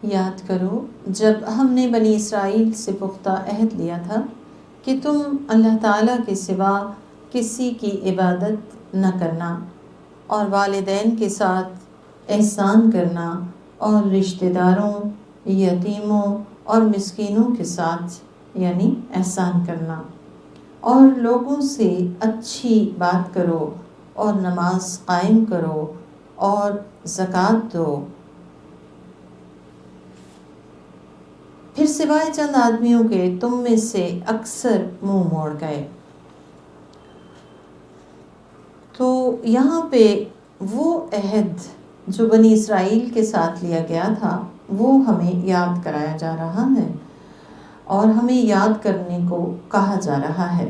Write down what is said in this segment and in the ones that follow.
یاد کرو جب ہم نے بنی اسرائیل سے پختہ عہد لیا تھا کہ تم اللہ تعالیٰ کے سوا کسی کی عبادت نہ کرنا اور والدین کے ساتھ احسان کرنا اور رشتہ داروں، یتیموں اور مسکینوں کے ساتھ یعنی احسان کرنا، اور لوگوں سے اچھی بات کرو اور نماز قائم کرو اور زکوٰۃ دو۔ پھر سوائے چند آدمیوں کے تم میں سے اکثر منہ موڑ گئے۔ تو یہاں پہ وہ عہد جو بنی اسرائیل کے ساتھ لیا گیا تھا وہ ہمیں یاد کرایا جا رہا ہے اور ہمیں یاد کرنے کو کہا جا رہا ہے،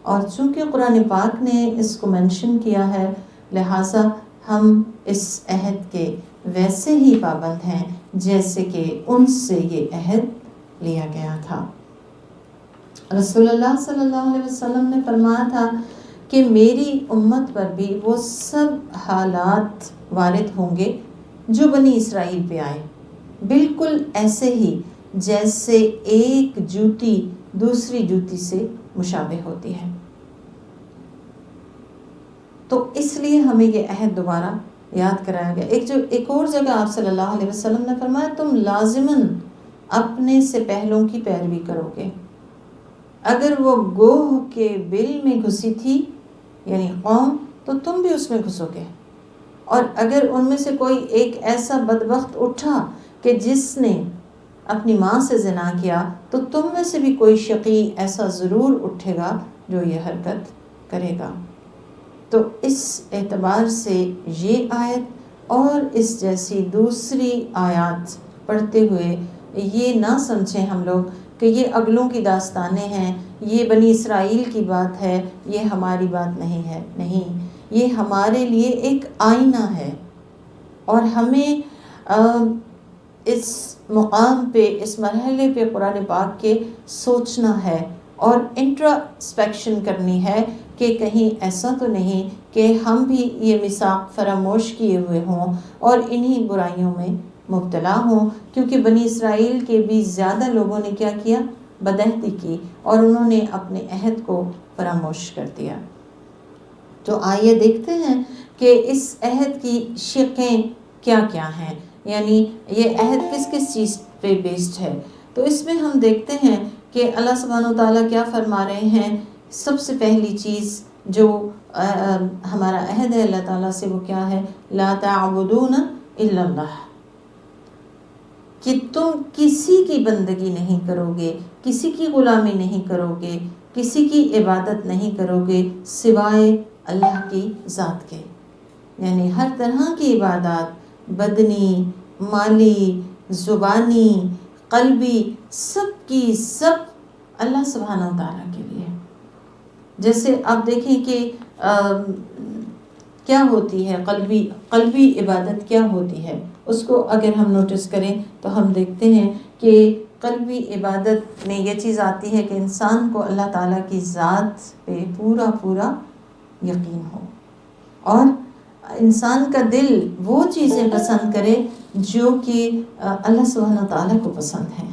اور چونکہ قرآن پاک نے اس کو منشن کیا ہے لہٰذا ہم اس عہد کے ویسے ہی پابند ہیں جیسے کہ ان سے یہ عہد لیا گیا تھا۔ رسول اللہ صلی اللہ علیہ وسلم نے فرمایا تھا کہ میری امت پر بھی وہ سب حالات وارد ہوں گے جو بنی اسرائیل پہ آئے، بالکل ایسے ہی جیسے ایک جوتی دوسری جوتی سے مشابہ ہوتی ہے۔ تو اس لیے ہمیں یہ عہد دوبارہ یاد کرایا گیا۔ ایک اور جگہ آپ صلی اللہ علیہ وسلم نے فرمایا تم لازماً اپنے سے پہلوں کی پیروی کرو گے، اگر وہ گوہ کے بل میں گھسی تھی یعنی قوم تو تم بھی اس میں گھسو گے، اور اگر ان میں سے کوئی ایک ایسا بدبخت اٹھا کہ جس نے اپنی ماں سے زنا کیا تو تم میں سے بھی کوئی شقی ایسا ضرور اٹھے گا جو یہ حرکت کرے گا۔ تو اس اعتبار سے یہ آیت اور اس جیسی دوسری آیات پڑھتے ہوئے یہ نہ سمجھیں ہم لوگ کہ یہ اگلوں کی داستانیں ہیں، یہ بنی اسرائیل کی بات ہے، یہ ہماری بات نہیں ہے۔ نہیں، یہ ہمارے لیے ایک آئینہ ہے، اور ہمیں اس مقام پہ، اس مرحلے پہ قرآن پاک کے سوچنا ہے اور انٹراسپیکشن کرنی ہے کہ کہیں ایسا تو نہیں کہ ہم بھی یہ میثاق فراموش کیے ہوئے ہوں اور انہی برائیوں میں مبتلا ہوں، کیونکہ بنی اسرائیل کے بھی زیادہ لوگوں نے کیا کیا؟ بدعہدی کی، اور انہوں نے اپنے عہد کو فراموش کر دیا۔ تو آئیے دیکھتے ہیں کہ اس عہد کی شقیں کیا کیا ہیں، یعنی یہ عہد کس کس چیز پہ بیسڈ ہے۔ تو اس میں ہم دیکھتے ہیں کہ اللہ سبحانہ و تعالیٰ کیا فرما رہے ہیں۔ سب سے پہلی چیز جو ہمارا عہد ہے اللہ تعالیٰ سے وہ کیا ہے؟ لا تعبدون الا اللہ، کہ تم کسی کی بندگی نہیں کرو گے، کسی کی غلامی نہیں کرو گے، کسی کی عبادت نہیں کرو گے سوائے اللہ کی ذات کے، یعنی ہر طرح کی عبادات، بدنی، مالی، زبانی، قلبی، سب کی سب اللہ سبحانہ و تعالیٰ کے لیے۔ جیسے آپ دیکھیں کہ کیا ہوتی ہے قلبی عبادت کیا ہوتی ہے، اس کو اگر ہم نوٹس کریں تو ہم دیکھتے ہیں کہ قلبی عبادت میں یہ چیز آتی ہے کہ انسان کو اللہ تعالیٰ کی ذات پہ پورا یقین ہو، اور انسان کا دل وہ چیزیں پسند کرے جو کہ اللہ سبحانہ تعالیٰ کو پسند ہیں،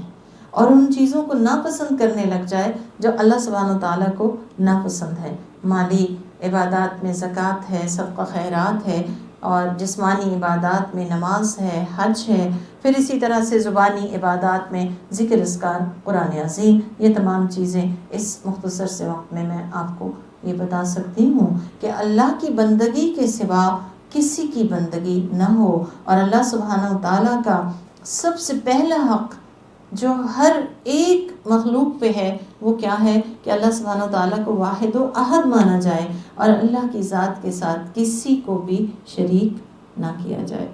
اور ان چیزوں کو ناپسند کرنے لگ جائے جو اللہ سبحانہ تعالیٰ کو ناپسند ہے۔ مالی عبادات میں زکوٰۃ ہے، صدقہ خیرات ہے، اور جسمانی عبادات میں نماز ہے، حج ہے، پھر اسی طرح سے زبانی عبادات میں ذکر اذکار، قرآن عظیم، یہ تمام چیزیں اس مختصر سے وقت میں آپ کو یہ بتا سکتی ہوں کہ اللہ کی بندگی کے سوا کسی کی بندگی نہ ہو، اور اللہ سبحانہ تعالیٰ کا سب سے پہلا حق جو ہر ایک مخلوق پہ ہے وہ کیا ہے کہ اللہ سبحانہ تعالیٰ کو واحد و احد مانا جائے، اور اللہ کی ذات کے ساتھ کسی کو بھی شریک نہ کیا جائے۔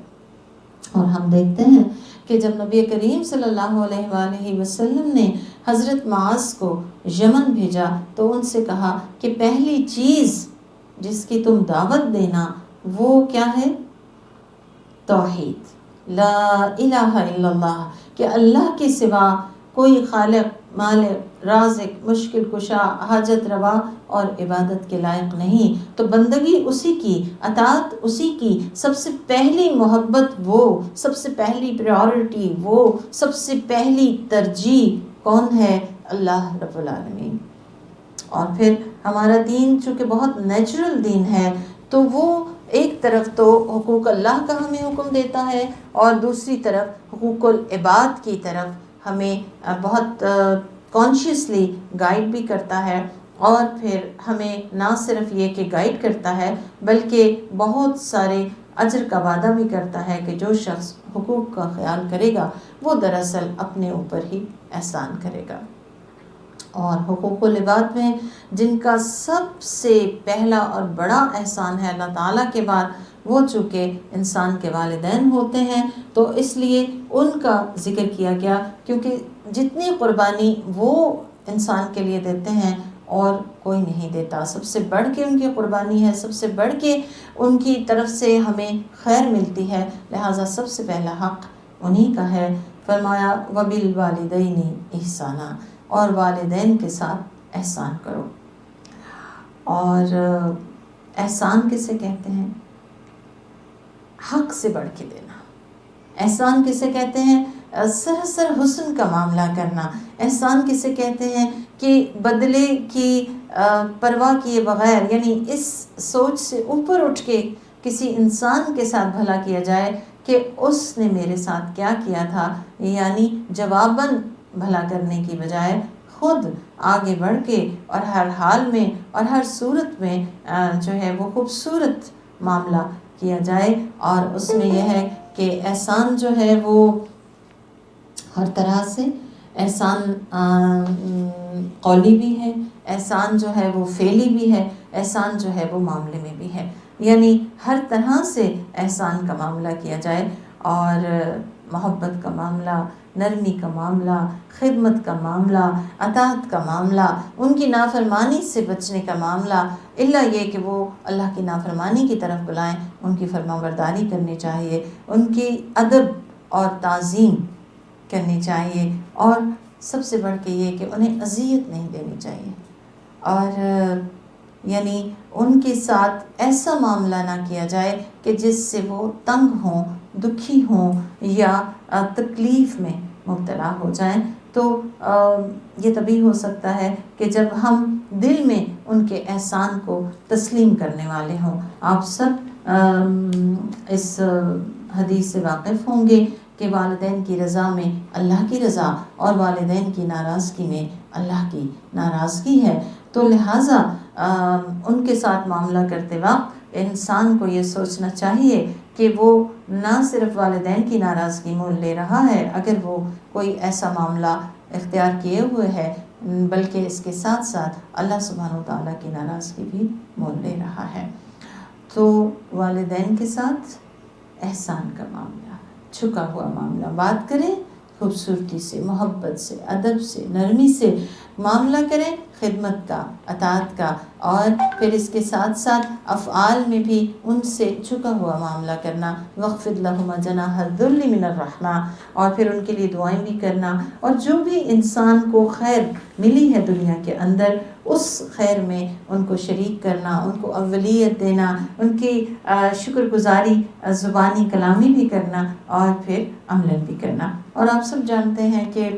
اور ہم دیکھتے ہیں کہ جب نبی کریم صلی اللہ علیہ وآلہ وسلم نے حضرت معاذ کو یمن بھیجا تو ان سے کہا کہ پہلی چیز جس کی تم دعوت دینا وہ کیا ہے؟ توحید، لا الہ الا اللہ، کہ اللہ کے سوا کوئی خالق، مالک، رازق، مشکل کشا، حاجت روا اور عبادت کے لائق نہیں۔ تو بندگی اسی کی، اطاعت اسی کی، سب سے پہلی محبت وہ، سب سے پہلی پریورٹی وہ، سب سے پہلی ترجیح کون ہے؟ اللہ رب العالمین۔ اور پھر ہمارا دین چونکہ بہت نیچرل دین ہے، تو وہ ایک طرف تو حقوق اللہ کا ہمیں حکم دیتا ہے، اور دوسری طرف حقوق العباد کی طرف ہمیں بہت کانشیسلی گائیڈ بھی کرتا ہے، اور پھر ہمیں نہ صرف یہ کہ گائیڈ کرتا ہے بلکہ بہت سارے اجر کا وعدہ بھی کرتا ہے کہ جو شخص حقوق کا خیال کرے گا وہ دراصل اپنے اوپر ہی احسان کرے گا۔ اور حقوق العباد میں جن کا سب سے پہلا اور بڑا احسان ہے اللہ تعالیٰ کے بعد، وہ چونکہ انسان کے والدین ہوتے ہیں، تو اس لیے ان کا ذکر کیا گیا، کیونکہ جتنی قربانی وہ انسان کے لیے دیتے ہیں اور کوئی نہیں دیتا، سب سے بڑھ کے ان کی قربانی ہے، سب سے بڑھ کے ان کی طرف سے ہمیں خیر ملتی ہے، لہٰذا سب سے پہلا حق انہی کا ہے۔ فرمایا وَبِالْوَالِدَيْنِ إِحْسَانًا، اور والدین کے ساتھ احسان کرو۔ اور احسان کسے کہتے ہیں؟ حق سے بڑھ کے دینا۔ احسان کسے کہتے ہیں؟ سراسر حسن کا معاملہ کرنا۔ احسان کسے کہتے ہیں؟ کہ بدلے کی پرواہ کیے بغیر، یعنی اس سوچ سے اوپر اٹھ کے کسی انسان کے ساتھ بھلا کیا جائے کہ اس نے میرے ساتھ کیا کیا تھا، یعنی جواباً بھلا کرنے کی بجائے خود آگے بڑھ کے اور ہر حال میں اور ہر صورت میں جو ہے وہ خوبصورت معاملہ کیا جائے۔ اور اس میں یہ ہے کہ احسان جو ہے وہ ہر طرح سے، احسان قولی بھی ہے، احسان جو ہے وہ فعلی بھی ہے، احسان جو ہے وہ معاملے میں بھی ہے، یعنی ہر طرح سے احسان کا معاملہ کیا جائے، اور محبت کا معاملہ، نرمی کا معاملہ، خدمت کا معاملہ، اطاعت کا معاملہ، ان کی نافرمانی سے بچنے کا معاملہ، الا یہ کہ وہ اللہ کی نافرمانی کی طرف بلائیں، ان کی فرمانبرداری کرنی چاہیے، ان کی ادب اور تعظیم کرنی چاہیے، اور سب سے بڑھ کے یہ کہ انہیں اذیت نہیں دینی چاہیے، اور یعنی ان کے ساتھ ایسا معاملہ نہ کیا جائے کہ جس سے وہ تنگ ہوں، دکھی ہوں یا تکلیف میں مبتلا ہو جائیں۔ تو یہ تبھی ہو سکتا ہے کہ جب ہم دل میں ان کے احسان کو تسلیم کرنے والے ہوں۔ آپ سب اس حدیث سے واقف ہوں گے کہ والدین کی رضا میں اللہ کی رضا، اور والدین کی ناراضگی میں اللہ کی ناراضگی ہے۔ تو لہٰذا ان کے ساتھ معاملہ کرتے وقت انسان کو یہ سوچنا چاہیے کہ وہ نہ صرف والدین کی ناراضگی مول لے رہا ہے اگر وہ کوئی ایسا معاملہ اختیار کیے ہوئے ہے، بلکہ اس کے ساتھ ساتھ اللہ سبحانہ وتعالیٰ کی ناراضگی بھی مول لے رہا ہے۔ تو والدین کے ساتھ احسان کا معاملہ، جھکا ہوا معاملہ، بات کریں خوبصورتی سے، محبت سے، ادب سے، نرمی سے معاملہ کریں، خدمت کا، اطاعت کا، اور پھر اس کے ساتھ ساتھ افعال میں بھی ان سے جھکا ہوا معاملہ کرنا، وَاخْفِضْ لَهُمَا جَنَاحَ الذُّلِّ مِنَ الرَّحْمَةِ، اور پھر ان کے لیے دعائیں بھی کرنا، اور جو بھی انسان کو خیر ملی ہے دنیا کے اندر اس خیر میں ان کو شریک کرنا، ان کو اولیت دینا، ان کی شکر گزاری زبانی کلامی بھی کرنا، اور پھر عملاً بھی کرنا۔ اور آپ سب جانتے ہیں کہ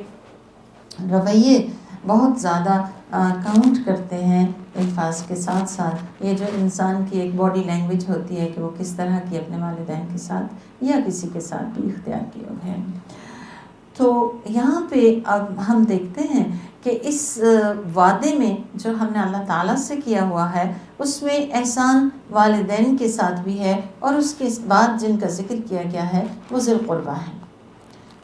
رویے بہت زیادہ کاؤنٹ کرتے ہیں الفاظ کے ساتھ ساتھ، یہ جو انسان کی ایک باڈی لینگویج ہوتی ہے کہ وہ کس طرح کی اپنے والدین کے ساتھ یا کسی کے ساتھ بھی اختیار کیے ہوئے ہیں۔ تو یہاں پہ اب ہم دیکھتے ہیں کہ اس وعدے میں جو ہم نے اللہ تعالیٰ سے کیا ہوا ہے اس میں احسان والدین کے ساتھ بھی ہے، اور اس کے بعد جن کا ذکر کیا گیا ہے وہ ذی القربیٰ ہے۔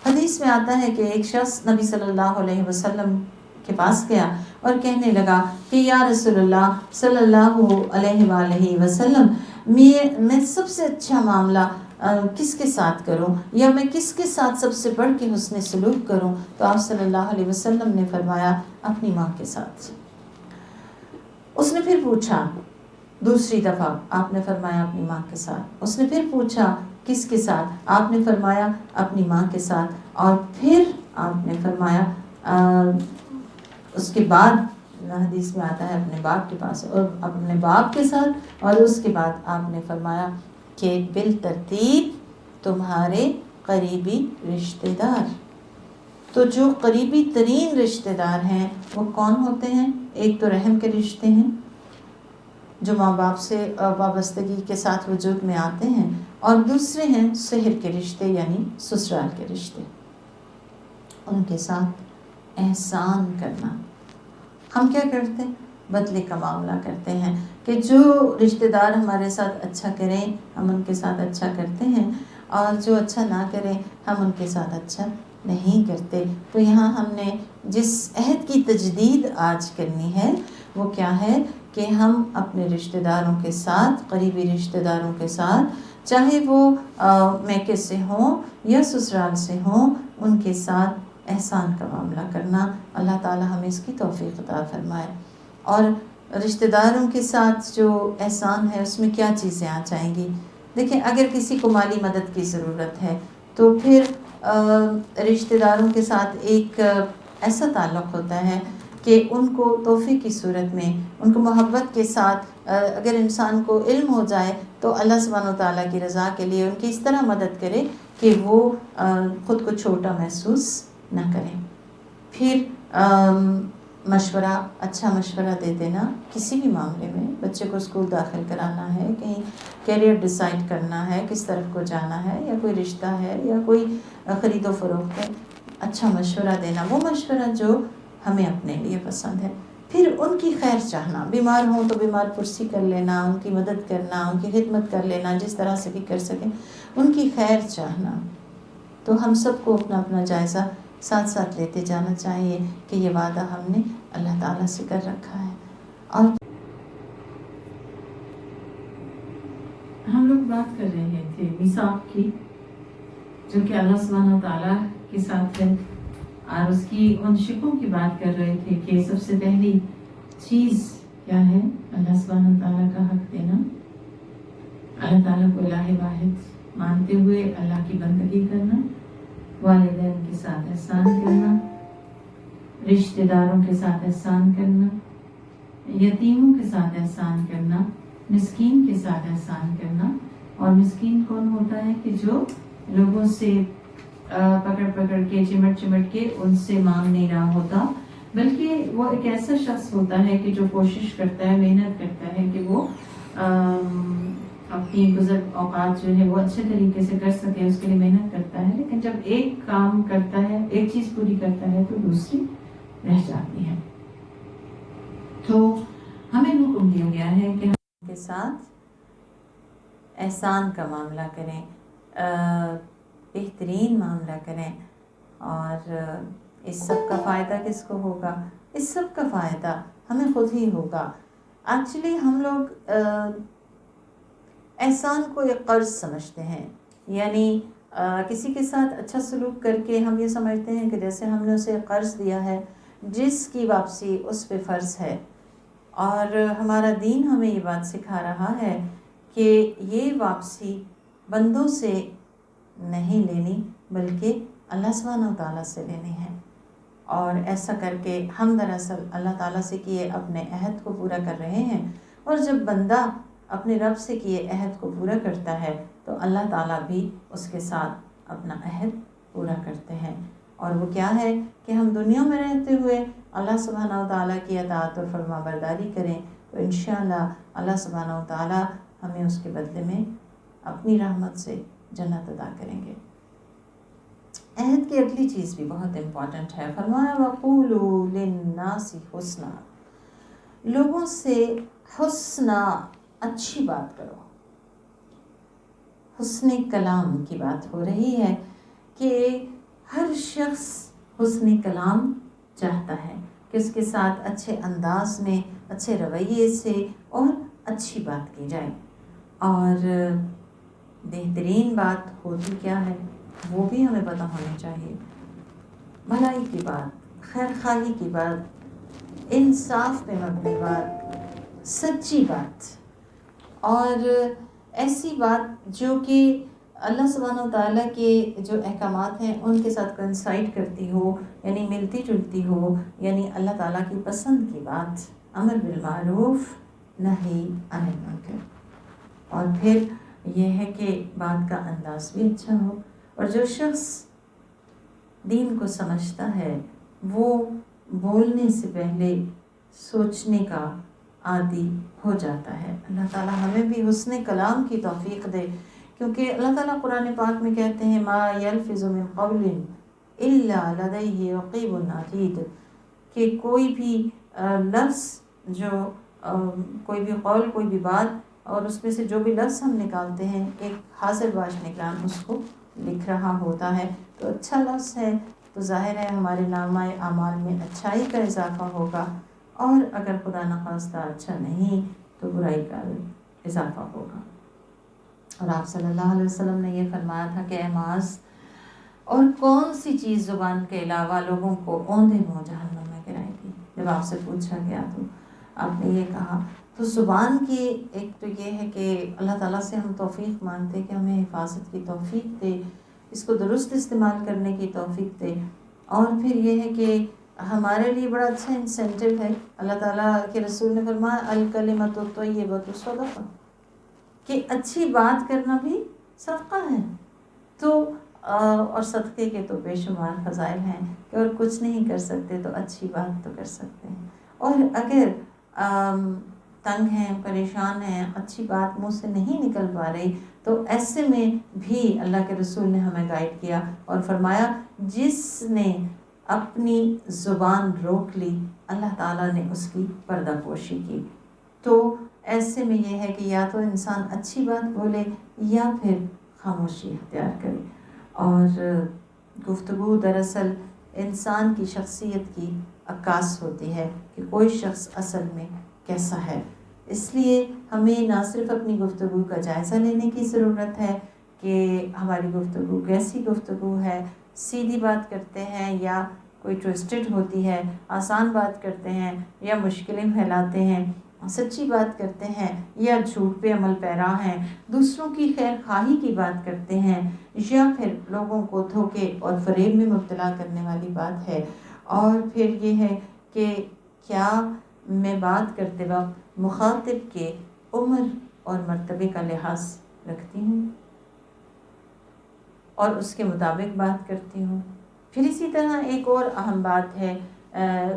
حدیث میں آتا ہے کہ ایک شخص نبی صلی اللہ علیہ وسلم کے پاس گیا اور کہنے لگا کہ یا رسول اللہ صلی اللہ علیہ وآلہ وسلم، میں سب سے اچھا معاملہ کس کے ساتھ کروں، یا میں کس کے ساتھ سب سے بڑھ کے حسن سلوک کروں؟ تو آپ صلی اللہ علیہ وسلم نے فرمایا اپنی ماں کے ساتھ۔ اس نے پھر پوچھا دوسری دفعہ، آپ نے فرمایا اپنی ماں کے ساتھ۔ اس نے پھر پوچھا کس کے ساتھ؟ آپ نے فرمایا اپنی ماں کے ساتھ۔ اور پھر آپ نے فرمایا اس کے بعد حدیث میں آتا ہے اپنے باپ کے پاس اور اپنے باپ کے ساتھ، اور اس کے بعد آپ نے فرمایا کہ بالترتیب تمہارے قریبی رشتہ دار۔ تو جو قریبی ترین رشتہ دار ہیں وہ کون ہوتے ہیں؟ ایک تو رحم کے رشتے ہیں جو ماں باپ سے وابستگی کے ساتھ وجود میں آتے ہیں، اور دوسرے ہیں سحر کے رشتے یعنی سسرال کے رشتے، ان کے ساتھ احسان کرنا۔ ہم کیا کرتے ہیں؟ بدلے کا معاملہ کرتے ہیں کہ جو رشتہ دار ہمارے ساتھ اچھا کریں ہم ان کے ساتھ اچھا کرتے ہیں، اور جو اچھا نہ کریں ہم ان کے ساتھ اچھا نہیں کرتے۔ تو یہاں ہم نے جس عہد کی تجدید آج کرنی ہے وہ کیا ہے کہ ہم اپنے رشتہ داروں کے ساتھ، قریبی رشتہ داروں کے ساتھ، چاہے وہ میکے سے ہوں یا سسرال سے ہوں، ان کے ساتھ احسان کا معاملہ کرنا۔ اللہ تعالی ہمیں اس کی توفیق عطا فرمائے۔ اور رشتہ داروں کے ساتھ جو احسان ہے اس میں کیا چیزیں آ جائیں گی؟ دیکھیں، اگر کسی کو مالی مدد کی ضرورت ہے تو پھر رشتہ داروں کے ساتھ ایک ایسا تعلق ہوتا ہے کہ ان کو تحفے کی صورت میں، ان کو محبت کے ساتھ، اگر انسان کو علم ہو جائے تو اللہ سبحانہ و تعالیٰ کی رضا کے لیے ان کی اس طرح مدد کرے کہ وہ خود کو چھوٹا محسوس نہ کریں۔ پھر مشورہ، اچھا مشورہ دے دینا کسی بھی معاملے میں، بچے کو اسکول داخل کرانا ہے، کہیں کیریئر ڈیسائیڈ کرنا ہے، کس طرف کو جانا ہے، یا کوئی رشتہ ہے یا کوئی خرید و فروخت ہے، اچھا مشورہ دینا، وہ مشورہ جو ہمیں اپنے لیے پسند ہے۔ پھر ان کی خیر چاہنا، بیمار ہوں تو بیمار پرسی کر لینا، ان کی مدد کرنا، ان کی خدمت کر لینا جس طرح سے بھی کر سکیں، ان کی خیر چاہنا۔ تو ہم سب کو اپنا اپنا جائزہ ساتھ ساتھ لیتے جانا چاہیے کہ یہ وعدہ ہم نے اللہ تعالیٰ سے کر رکھا ہے۔ اور ہم لوگ بات کر رہے تھے میثاق کی، جو کہ اللہ سبحانہ تعالیٰ کے ساتھ ہے، اور اس کی ان شکوں کی بات کر رہے تھے کہ سب سے پہلی چیز کیا ہے؟ اللہ سبحانہ تعالیٰ کا حق دینا، اللہ تعالیٰ کو الہ واحد مانتے ہوئے اللہ کی بندگی کرنا، والدین کے ساتھ احسان کرنا، رشتہ داروں کے ساتھ احسان کرنا، یتیموں کے ساتھ احسان کرنا، مسکین کے ساتھ احسان کرنا۔ اور مسکین کون ہوتا ہے؟ کہ جو لوگوں سے پکڑ پکڑ کے، چمٹ چمٹ کے ان سے مانگ نہیں رہا ہوتا، بلکہ وہ ایک ایسا شخص ہوتا ہے کہ جو کوشش کرتا ہے، محنت کرتا ہے کہ وہ اپنی گزر اوقات جو ہے وہ اچھے طریقے سے کر سکے، اس کے لیے محنت کرتا ہے، لیکن جب ایک کام کرتا ہے، ایک چیز پوری کرتا ہے تو دوسری رہ جاتی ہے۔ تو ہمیں حکم دیا گیا ہے کہ ہم کے ساتھ احسان کا معاملہ کریں، بہترین معاملہ کریں، اور اس سب کا فائدہ کس کو ہوگا؟ اس سب کا فائدہ ہمیں خود ہی ہوگا۔ ایکچولی ہم لوگ احسان کو ایک قرض سمجھتے ہیں، یعنی کسی کے ساتھ اچھا سلوک کر کے ہم یہ سمجھتے ہیں کہ جیسے ہم نے اسے قرض دیا ہے جس کی واپسی اس پہ فرض ہے، اور ہمارا دین ہمیں یہ بات سکھا رہا ہے کہ یہ واپسی بندوں سے نہیں لینی بلکہ اللہ سبحانہ و تعالیٰ سے لینی ہے۔ اور ایسا کر کے ہم دراصل اللہ تعالیٰ سے کیے اپنے عہد کو پورا کر رہے ہیں، اور جب بندہ اپنے رب سے کیے عہد کو پورا کرتا ہے تو اللہ تعالیٰ بھی اس کے ساتھ اپنا عہد پورا کرتے ہیں۔ اور وہ کیا ہے کہ ہم دنیا میں رہتے ہوئے اللہ سبحانہ و تعالیٰ کی اطاعت اور فرما برداری کریں تو انشاءاللہ اللہ سبحانہ و تعالیٰ ہمیں اس کے بدلے میں اپنی رحمت سے جنت عطا کریں گے۔ عہد کی اگلی چیز بھی بہت امپورٹنٹ ہے، فرمایا وَقُولُوا لِلنَّاسِ حُسْنًا، لوگوں سے حسنہ، اچھی بات کرو۔ حسن کلام کی بات ہو رہی ہے کہ ہر شخص حسن کلام چاہتا ہے کہ اس کے ساتھ اچھے انداز میں، اچھے رویے سے اور اچھی بات کی جائے، اور بہترین بات ہوتی کیا ہے وہ بھی ہمیں پتہ ہونی چاہیے۔ بھلائی کی بات، خیر خواہی کی بات، انصاف پہ مبنی بات، سچی بات، اور ایسی بات جو کہ اللہ سبحانہ و تعالیٰ کے جو احکامات ہیں ان کے ساتھ کنسائڈ کرتی ہو، یعنی ملتی جلتی ہو، یعنی اللہ تعالیٰ کی پسند کی بات، امر بالمعروف نہی عن المنکر، اور پھر یہ ہے کہ بات کا انداز بھی اچھا ہو. اور جو شخص دین کو سمجھتا ہے وہ بولنے سے پہلے سوچنے کا عادی ہو جاتا ہے. اللہ تعالیٰ ہمیں بھی حسن کلام کی توفیق دے، کیونکہ اللہ تعالیٰ قرآن پاک میں کہتے ہیں ما یلفظ من قول الا لدیہ رقیب عتید، کہ کوئی بھی لفظ جو کوئی بھی قول، کوئی بھی بات، اور اس میں سے جو بھی لفظ ہم نکالتے ہیں ایک حاضر باش نگران اس کو لکھ رہا ہوتا ہے. تو اچھا لفظ ہے تو ظاہر ہے ہمارے نامہ اعمال میں اچھائی کا اضافہ ہوگا، اور اگر خدا نخواستہ اچھا نہیں تو برائی کا اضافہ ہوگا. اور آپ صلی اللہ علیہ وسلم نے یہ فرمایا تھا کہ اے معاذ، اور کون سی چیز زبان کے علاوہ لوگوں کو اوندھے منہ جہنم میں گرائے گی؟ جب آپ سے پوچھا گیا تو آپ نے یہ کہا. تو زبان کی ایک تو یہ ہے کہ اللہ تعالیٰ سے ہم توفیق مانگتے کہ ہمیں حفاظت کی توفیق دے، اس کو درست استعمال کرنے کی توفیق دے. اور پھر یہ ہے کہ ہمارے لیے بڑا اچھا انسینٹیو ہے. اللہ تعالیٰ کے رسول نے فرمایا الکلمۃ الطیبۃ صدقہ، کہ اچھی بات کرنا بھی صدقہ ہے. تو اور صدقے کے تو بے شمار فضائل ہیں کہ اور کچھ نہیں کر سکتے تو اچھی بات تو کر سکتے ہیں. اور اگر تنگ ہیں، پریشان ہیں، اچھی بات منہ سے نہیں نکل پا رہی، تو ایسے میں بھی اللہ کے رسول نے ہمیں گائیڈ کیا اور فرمایا جس نے اپنی زبان روک لی اللہ تعالیٰ نے اس کی پردہ پوشی کی. تو ایسے میں یہ ہے کہ یا تو انسان اچھی بات بولے یا پھر خاموشی اختیار کرے. اور گفتگو دراصل انسان کی شخصیت کی عکاس ہوتی ہے کہ کوئی شخص اصل میں کیسا ہے. اس لیے ہمیں نہ صرف اپنی گفتگو کا جائزہ لینے کی ضرورت ہے کہ ہماری گفتگو کیسی گفتگو ہے، سیدھی بات کرتے ہیں یا کوئی ٹوسٹڈ ہوتی ہے، آسان بات کرتے ہیں یا مشکلیں پھیلاتے ہیں، سچی بات کرتے ہیں یا جھوٹ پہ عمل پیرا ہیں، دوسروں کی خیر خواہی کی بات کرتے ہیں یا پھر لوگوں کو دھوکے اور فریب میں مبتلا کرنے والی بات ہے. اور پھر یہ ہے کہ کیا میں بات کرتے وقت مخاطب کے عمر اور مرتبے کا لحاظ رکھتی ہوں اور اس کے مطابق بات کرتی ہوں. پھر اسی طرح ایک اور اہم بات ہے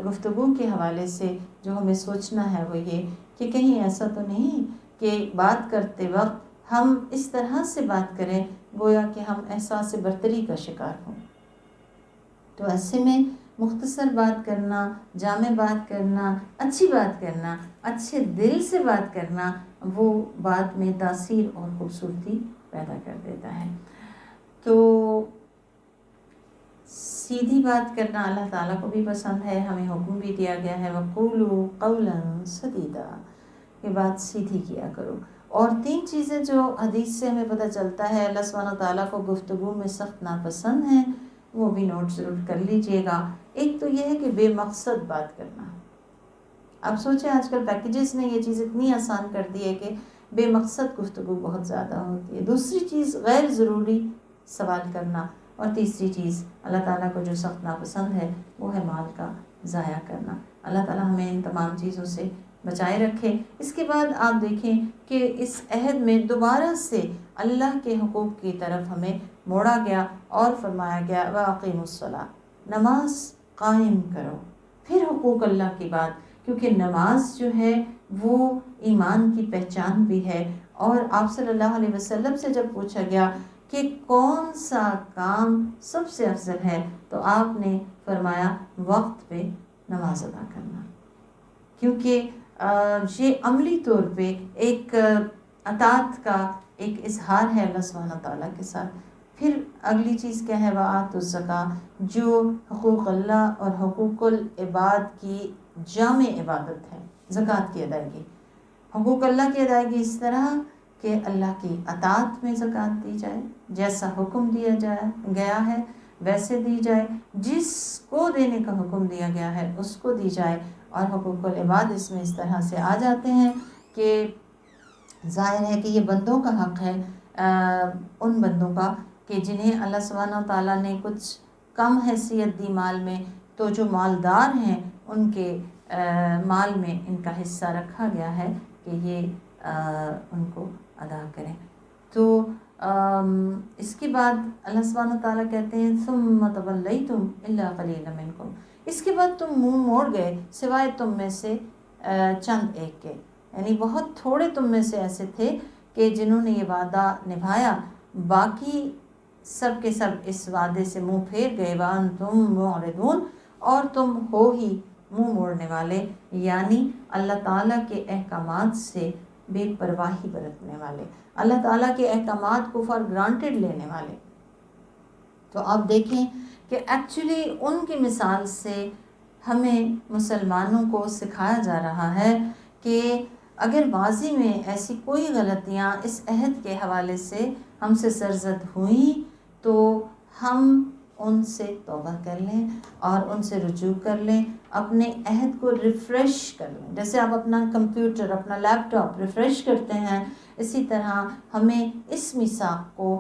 گفتگو کے حوالے سے جو ہمیں سوچنا ہے وہ یہ کہ کہیں ایسا تو نہیں کہ بات کرتے وقت ہم اس طرح سے بات کریں گویا کہ ہم احساس برتری کا شکار ہوں. تو ایسے میں مختصر بات کرنا، جامع بات کرنا، اچھی بات کرنا، اچھے دل سے بات کرنا، وہ بات میں تاثیر اور خوبصورتی پیدا کر دیتا ہے. تو سیدھی بات کرنا اللہ تعالیٰ کو بھی پسند ہے، ہمیں حکم بھی دیا گیا ہے وَقُولُوا قَوْلًا سَدِيدًا، یہ بات سیدھی کیا کرو. اور 3 چیزیں جو حدیث سے ہمیں پتہ چلتا ہے اللہ سبحانہ تعالیٰ کو گفتگو میں سخت ناپسند ہیں، وہ بھی نوٹ ضرور کر لیجئے گا. ایک تو یہ ہے کہ بے مقصد بات کرنا. اب سوچیں آج کل پیکیجز نے یہ چیز اتنی آسان کر دی ہے کہ بے مقصد گفتگو بہت زیادہ ہوتی ہے. دوسری چیز غیر ضروری سوال کرنا، اور تیسری چیز اللہ تعالیٰ کو جو سخت ناپسند ہے وہ ہے مال کا ضائع کرنا. اللہ تعالیٰ ہمیں ان تمام چیزوں سے بچائے رکھے. اس کے بعد آپ دیکھیں کہ اس عہد میں دوبارہ سے اللہ کے حقوق کی طرف ہمیں موڑا گیا اور فرمایا گیا وَأَقِیمُوا الصَّلَاةَ، نماز قائم کرو. پھر حقوق اللہ کی بات، کیونکہ نماز جو ہے وہ ایمان کی پہچان بھی ہے. اور آپ صلی اللہ علیہ وسلم سے جب پوچھا گیا کہ کون سا کام سب سے افضل ہے تو آپ نے فرمایا وقت پہ نماز ادا کرنا، کیونکہ یہ عملی طور پہ ایک اطاعت کا ایک اظہار ہے اللہ سبحانہ تعالیٰ کے ساتھ. پھر اگلی چیز کیا ہے وآتوا الزکاۃ، جو حقوق اللہ اور حقوق العباد کی جامع عبادت ہے، زکوٰۃ کی ادائیگی. حقوق اللہ کی ادائیگی اس طرح کہ اللہ کی اطاعت میں زکوٰۃ دی جائے، جیسا حکم دیا گیا ہے ویسے دی جائے، جس کو دینے کا حکم دیا گیا ہے اس کو دی جائے. اور حقوق العباد اس میں اس طرح سے آ جاتے ہیں کہ ظاہر ہے کہ یہ بندوں کا حق ہے ان بندوں کا کہ جنہیں اللہ سبحانہ و تعالیٰ نے کچھ کم حیثیت دی مال میں، تو جو مالدار ہیں ان کے مال میں ان کا حصہ رکھا گیا ہے کہ یہ ان کو ادا کریں۔ تو اس کے بعد اللہ سبحانہ و تعالیٰ کہتے ہیں ثم تولیتم الا قلیلا منکم، اس کے بعد تم منہ موڑ گئے سوائے تم میں سے چند ایک کے، یعنی بہت تھوڑے تم میں سے ایسے تھے کہ جنہوں نے یہ وعدہ نبھایا، باقی سب کے سب اس وعدے سے منہ پھیر گئے، وانتم معرضون، اور تم ہو ہی منہ موڑنے والے، یعنی اللہ تعالیٰ کے احکامات سے بے پرواہی برتنے والے، اللہ تعالیٰ کے احکامات کو فار گرانٹیڈ لینے والے۔ تو آپ دیکھیں کہ ایکچولی ان کی مثال سے ہمیں مسلمانوں کو سکھایا جا رہا ہے کہ اگر ماضی میں ایسی کوئی غلطیاں اس عہد کے حوالے سے ہم سے سرزد ہوئیں تو ہم ان سے توبہ کر لیں اور ان سے رجوع کر لیں، اپنے عہد کو ریفریش کر لیں، جیسے آپ اپنا کمپیوٹر، اپنا لیپ ٹاپ ریفریش کرتے ہیں، اسی طرح ہمیں اس میثاق کو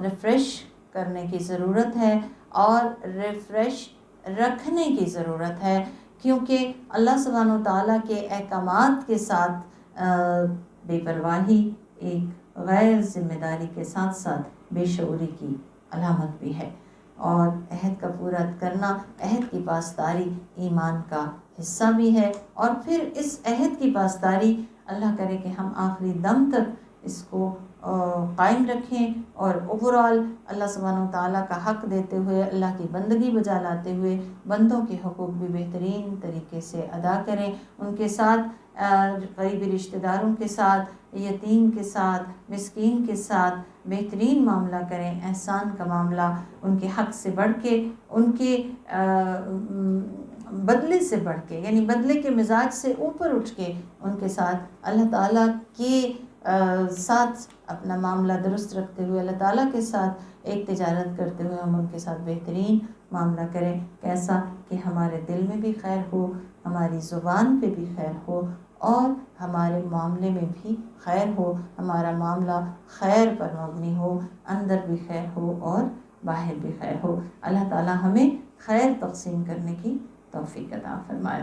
ریفریش کرنے کی ضرورت ہے اور ریفریش رکھنے کی ضرورت ہے، کیونکہ اللہ سبحانہ و تعالیٰ کے احکامات کے ساتھ بے پرواہی ایک غیر ذمہ داری کے ساتھ ساتھ بے شعوری کی علامت بھی ہے، اور عہد کا پورا کرنا، عہد کی پاسداری ایمان کا حصہ بھی ہے، اور پھر اس عہد کی پاسداری اللہ کرے کہ ہم آخری دم تک اس کو قائم رکھیں، اور اوورال اللہ سبحانہ و تعالیٰ کا حق دیتے ہوئے، اللہ کی بندگی بجا لاتے ہوئے بندوں کے حقوق بھی بہترین طریقے سے ادا کریں، ان کے ساتھ قریبی رشتہ داروں کے ساتھ، یتیم کے ساتھ، مسکین کے ساتھ بہترین معاملہ کریں، احسان کا معاملہ، ان کے حق سے بڑھ کے، ان کے بدلے سے بڑھ کے، یعنی بدلے کے مزاج سے اوپر اٹھ کے ان کے ساتھ اللہ تعالیٰ کے ساتھ اپنا معاملہ درست رکھتے ہوئے، اللہ تعالیٰ کے ساتھ ایک تجارت کرتے ہوئے ہم ان کے ساتھ بہترین معاملہ کریں، کیسا کہ ہمارے دل میں بھی خیر ہو، ہماری زبان پہ بھی خیر ہو، اور ہمارے معاملے میں بھی خیر ہو، ہمارا معاملہ خیر پر مبنی ہو، اندر بھی خیر ہو اور باہر بھی خیر ہو۔ اللہ تعالیٰ ہمیں خیر تقسیم کرنے کی توفیق عطا فرمائے۔